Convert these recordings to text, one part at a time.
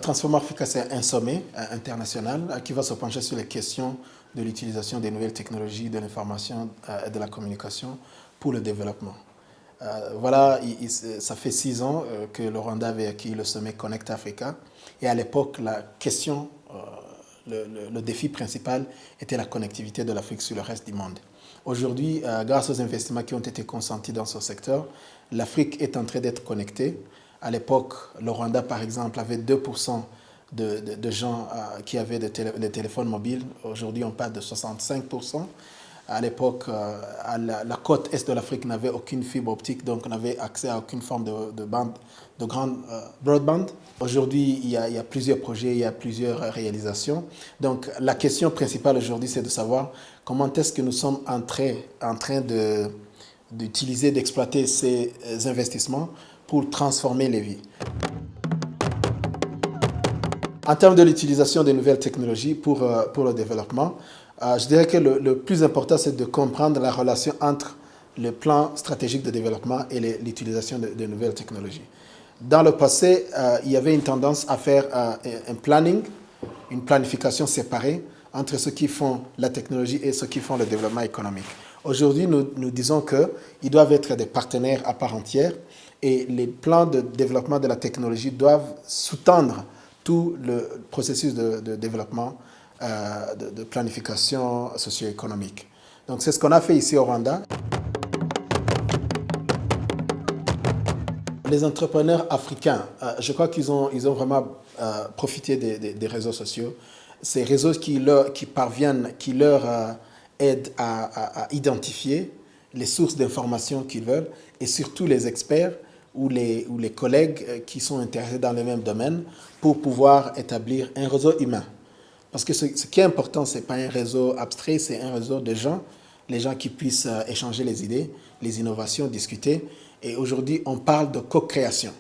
Transform Africa, c'est un sommet international qui va se pencher sur les questions de l'utilisation des nouvelles technologies de l'information et de la communication pour le développement. Voilà, ça fait 6 ans que le Rwanda avait acquis le sommet Connect Africa. Et à l'époque, la question, le défi principal était la connectivité de l'Afrique sur le reste du monde. Aujourd'hui, grâce aux investissements qui ont été consentis dans ce secteur, l'Afrique est en train d'être connectée. À l'époque, le Rwanda, par exemple, avait 2% de gens qui avaient des téléphones mobiles. Aujourd'hui, on parle de 65%. À l'époque, la côte est de l'Afrique n'avait aucune fibre optique, donc on n'avait accès à aucune forme de grande broadband. Aujourd'hui, il y a plusieurs projets, il y a plusieurs réalisations. Donc la question principale aujourd'hui, c'est de savoir comment est-ce que nous sommes en train d'utiliser, d'exploiter ces investissements pour transformer les vies. En termes de l'utilisation des nouvelles technologies pour le développement, je dirais que le plus important, c'est de comprendre la relation entre le plan stratégique de développement et l'utilisation de nouvelles technologies. Dans le passé, il y avait une tendance à faire un planning, une planification séparée entre ceux qui font la technologie et ceux qui font le développement économique. Aujourd'hui, nous disons qu'ils doivent être des partenaires à part entière et les plans de développement de la technologie doivent sous-tendre tout le processus de développement, de planification socio-économique. Donc c'est ce qu'on a fait ici au Rwanda. Les entrepreneurs africains, je crois qu'ils ont vraiment profité des réseaux sociaux. Ces réseaux qui leur aident à identifier les sources d'informations qu'ils veulent et surtout les experts ou les collègues qui sont intéressés dans le même domaine pour pouvoir établir un réseau humain. Parce que ce qui est important, ce n'est pas un réseau abstrait, c'est un réseau de gens, les gens qui puissent échanger les idées, les innovations, discuter. Et aujourd'hui, on parle de co-création.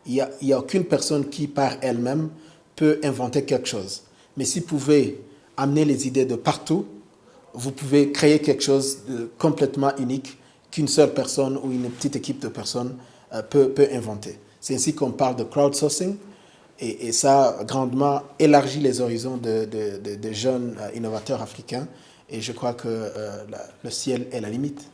Il n'y a aucune personne qui, par elle-même, peut inventer quelque chose. Mais si vous pouvez amener les idées de partout, vous pouvez créer quelque chose de complètement unique qu'une seule personne ou une petite équipe de personnes peut inventer. C'est ainsi qu'on parle de crowdsourcing. Et ça a grandement élargi les horizons de jeunes innovateurs africains. Et je crois que le ciel est la limite.